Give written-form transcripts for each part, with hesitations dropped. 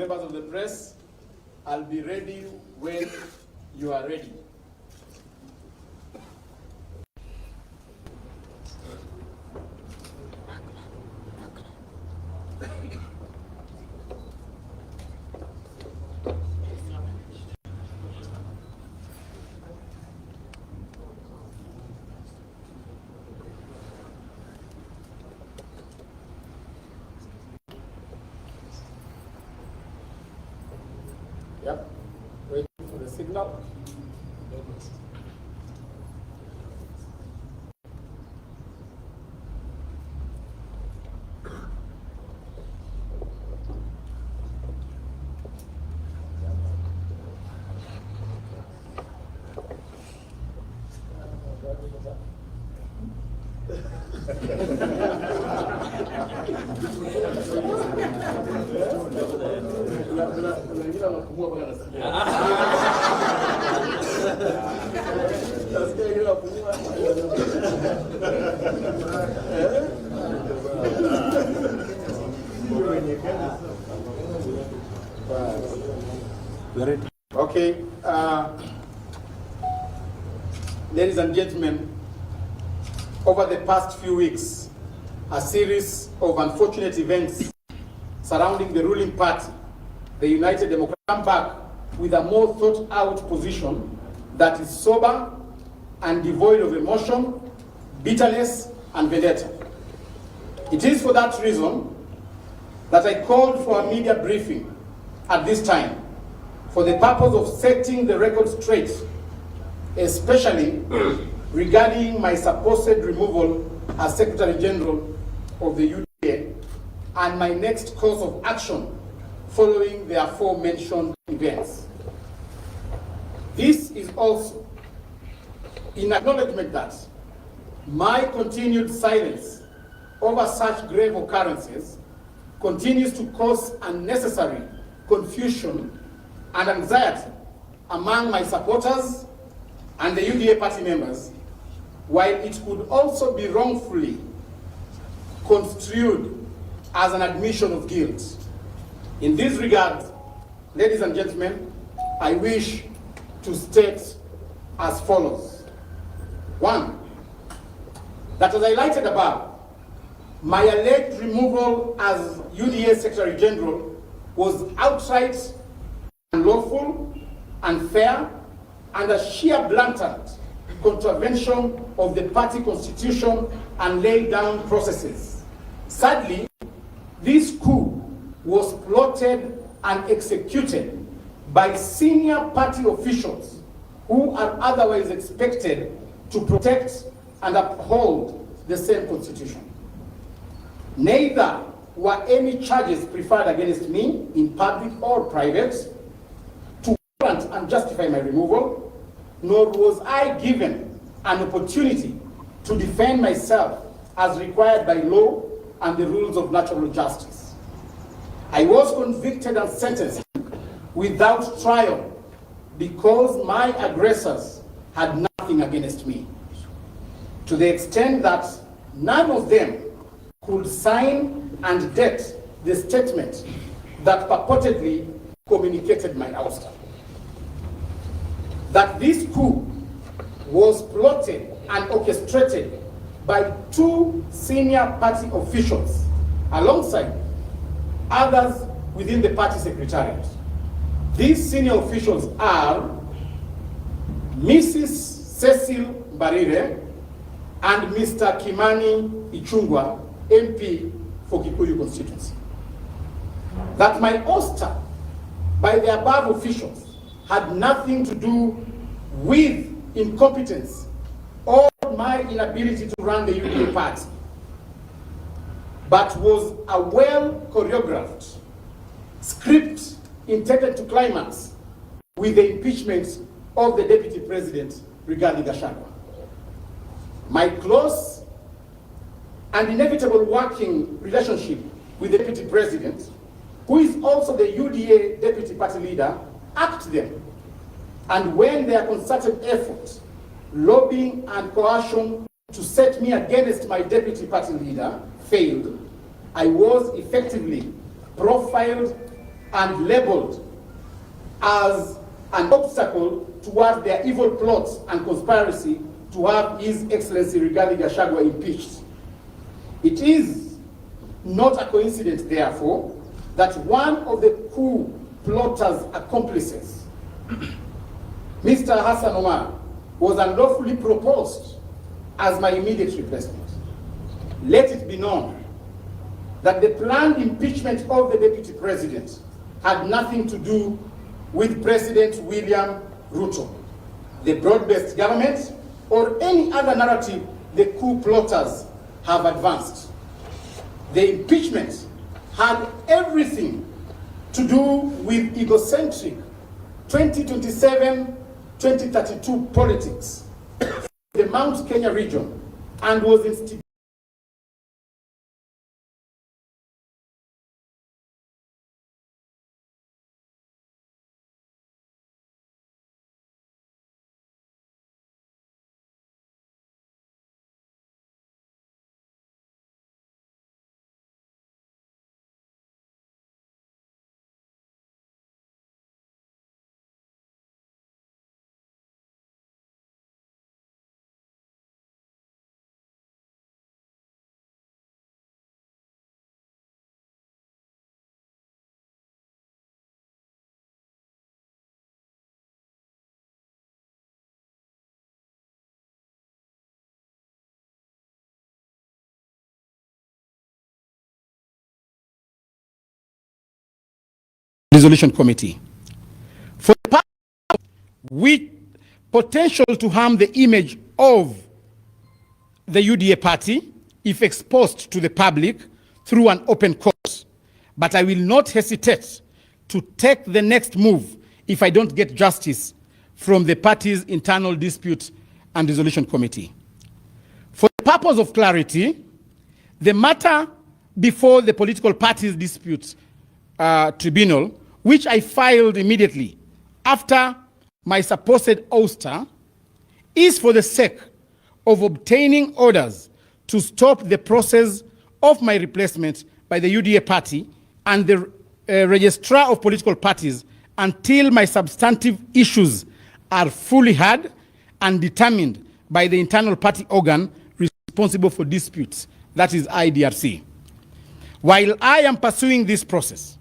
members of the press, I'll be ready when you are ready. Yep, waiting for the signal. Okay, ladies and gentlemen, over the past few weeks, a series of unfortunate events surrounding the ruling party, the United Democratic, come back with a more thought out position that is sober and devoid of emotion, bitterness, and vendetta. It is for that reason that I called for a media briefing at this time for the purpose of setting the record straight, especially regarding my supposed removal as Secretary General of the UDA and my next course of action following the aforementioned events. This is also in acknowledgement that my continued silence over such grave occurrences continues to cause unnecessary confusion and anxiety among my supporters and the UDA party members, while it could also be wrongfully construed as an admission of guilt. In this regard, ladies and gentlemen, I wish to state as follows. One, that as I highlighted above, my alleged removal as UDA Secretary General was outright unlawful, unfair, and a sheer blatant contravention of the party constitution and laid down processes. Sadly, this coup was plotted and executed by senior party officials who are otherwise expected to protect and uphold the same constitution. Neither were any charges preferred against me in public or private to warrant and justify my removal, nor was I given an opportunity to defend myself as required by law and the rules of natural justice. I was convicted and sentenced without trial because my aggressors had nothing against me, to the extent that none of them could sign and date the statement that purportedly communicated my ouster. That this coup was plotted and orchestrated by two senior party officials alongside others within the party secretariat. These senior officials are Mrs. Cecil Barire and Mr. Kimani Ichung'wah, MP for Kikuyu constituency. That my ouster by the above officials had nothing to do with incompetence or my inability to run the UDA party, but was a well-choreographed script intended to climax with the impeachment of the Deputy President, Rigathi Gachagua. My close and inevitable working relationship with the Deputy President, who is also the UDA Deputy Party Leader, act them. And when their concerted effort, lobbying and coercion to set me against my Deputy Party Leader failed, I was effectively profiled and labeled as an obstacle towards their evil plots and conspiracy to have His Excellency Rigathi Gachagua impeached. It is not a coincidence, therefore, that one of the coup plotters' accomplices, Mr. Hassan Omar, was unlawfully proposed as my immediate replacement. Let it be known that the planned impeachment of the Deputy President had nothing to do with President William Ruto, the broad-based government, or any other narrative the coup plotters have advanced. The impeachment had everything to do with egocentric 2027-2032 politics in the Mount Kenya region and was instigated Resolution Committee for the purpose with potential to harm the image of the UDA party if exposed to the public through an open court. But I will not hesitate to take the next move if I don't get justice from the party's internal dispute and resolution committee. For the purpose of clarity, the matter before the political parties dispute tribunal, which I filed immediately after my supposed ouster, is for the sake of obtaining orders to stop the process of my replacement by the UDA party and the registrar of political parties until my substantive issues are fully heard and determined by the internal party organ responsible for disputes, that is IDRC. While I am pursuing this process,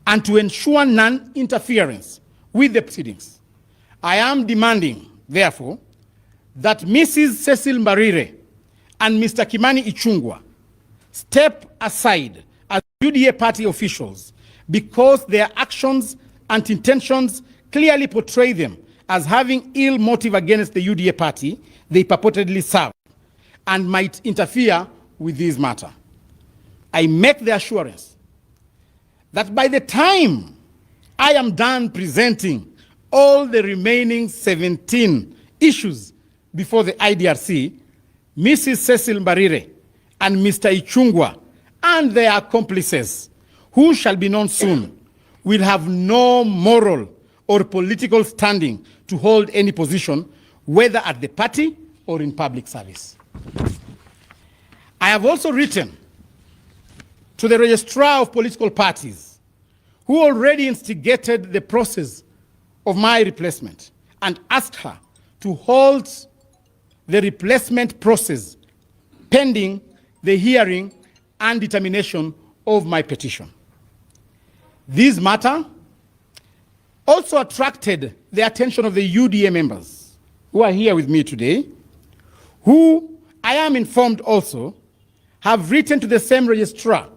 and to ensure non-interference with the proceedings, I am demanding, therefore, that Mrs. Cecil Mbarire and Mr. Kimani Ichung'wah step aside as UDA party officials because their actions and intentions clearly portray them as having ill motive against the UDA party they purportedly serve and might interfere with this matter. I make the assurance that by the time I am done presenting all the remaining 17 issues before the IDRC, Mrs. Cecil Mbarire and Mr. Ichung'wah and their accomplices, who shall be known soon, will have no moral or political standing to hold any position, whether at the party or in public service. I have also written to the registrar of political parties, who already instigated the process of my replacement, and asked her to hold the replacement process pending the hearing and determination of my petition. This matter also attracted the attention of the UDA members who are here with me today, who I am informed also have written to the same registrar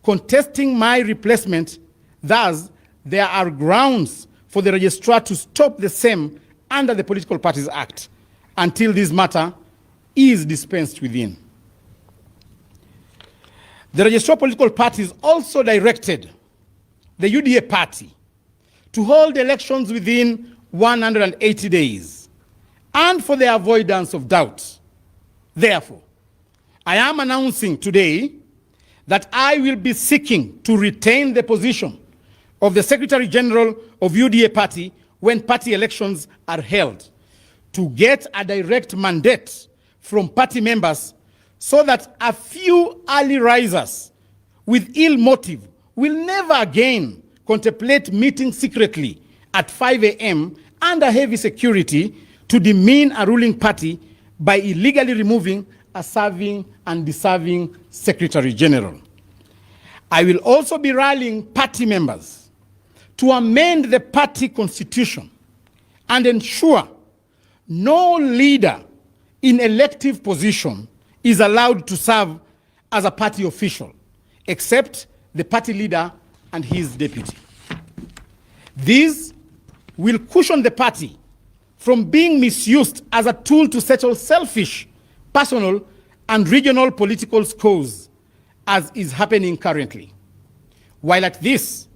contesting my replacement. Thus, there are grounds for the registrar to stop the same under the Political Parties Act until this matter is dispensed within. The registrar of political parties also directed the UDA party to hold elections within 180 days, and for the avoidance of doubt. Therefore, I am announcing today that I will be seeking to retain the position of the Secretary General of UDA party when party elections are held, to get a direct mandate from party members so that a few early risers with ill motive will never again contemplate meeting secretly at 5 a.m. under heavy security to demean a ruling party by illegally removing a serving and deserving Secretary General. I will also be rallying party members to amend the party constitution and ensure no leader in elective position is allowed to serve as a party official, except the party leader and his deputy. These will cushion the party from being misused as a tool to settle selfish, personal, and regional political scores, as is happening currently. While at this,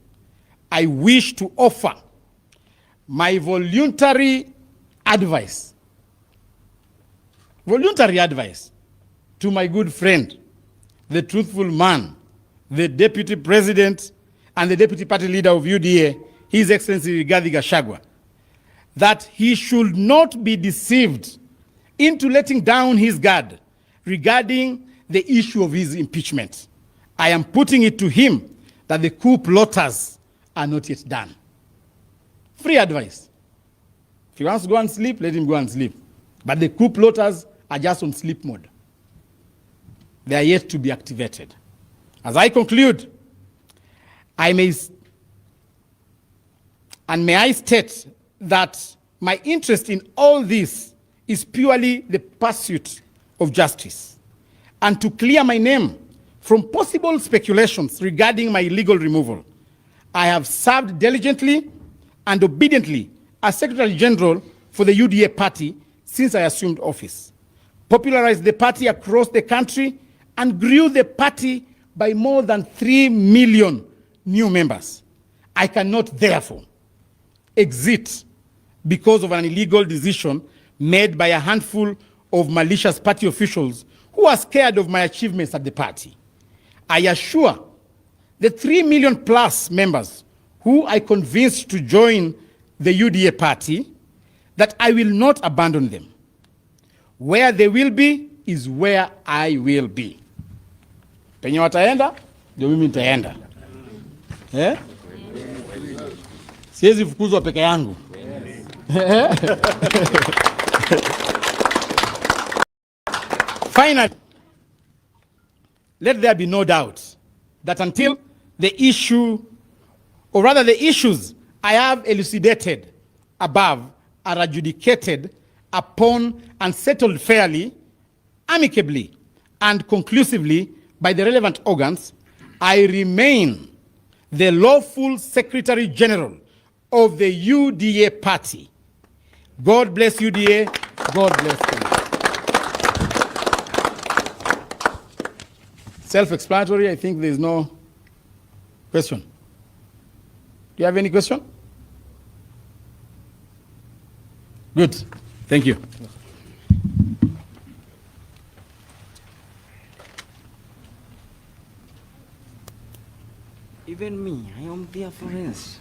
I wish to offer my voluntary advice to my good friend, the truthful man, the deputy president and the deputy party leader of UDA, His Excellency Rigathi Gachagua, that he should not be deceived into letting down his guard regarding the issue of his impeachment. I am putting it to him that the coup plotters are not yet done. Free advice. If he wants to go and sleep, let him go and sleep. But the coup plotters are just on sleep mode. They are yet to be activated. As I conclude, may I state that my interest in all this is purely the pursuit of justice and to clear my name from possible speculations regarding my illegal removal. I have served diligently and obediently as Secretary General for the UDA party since I assumed office, popularized the party across the country, and grew the party by more than 3 million new members. I cannot, therefore, exit because of an illegal decision made by a handful of malicious party officials who are scared of my achievements at the party. I assure the 3 million plus members who I convinced to join the UDA party that I will not abandon them. Where they will be is where I will be. Penye wataenda, ndio mimi nitaenda. Siwezi fukuzwa peke yangu. Finally, let there be no doubt that until the issue, or rather the issues I have elucidated above are adjudicated upon and settled fairly, amicably, and conclusively by the relevant organs, I remain the lawful Secretary General of the UDA party. God bless UDA. God bless Kenya. Self-explanatory. I think there's no question. Do you have any question? Good. Thank you. Even me, I am their friends.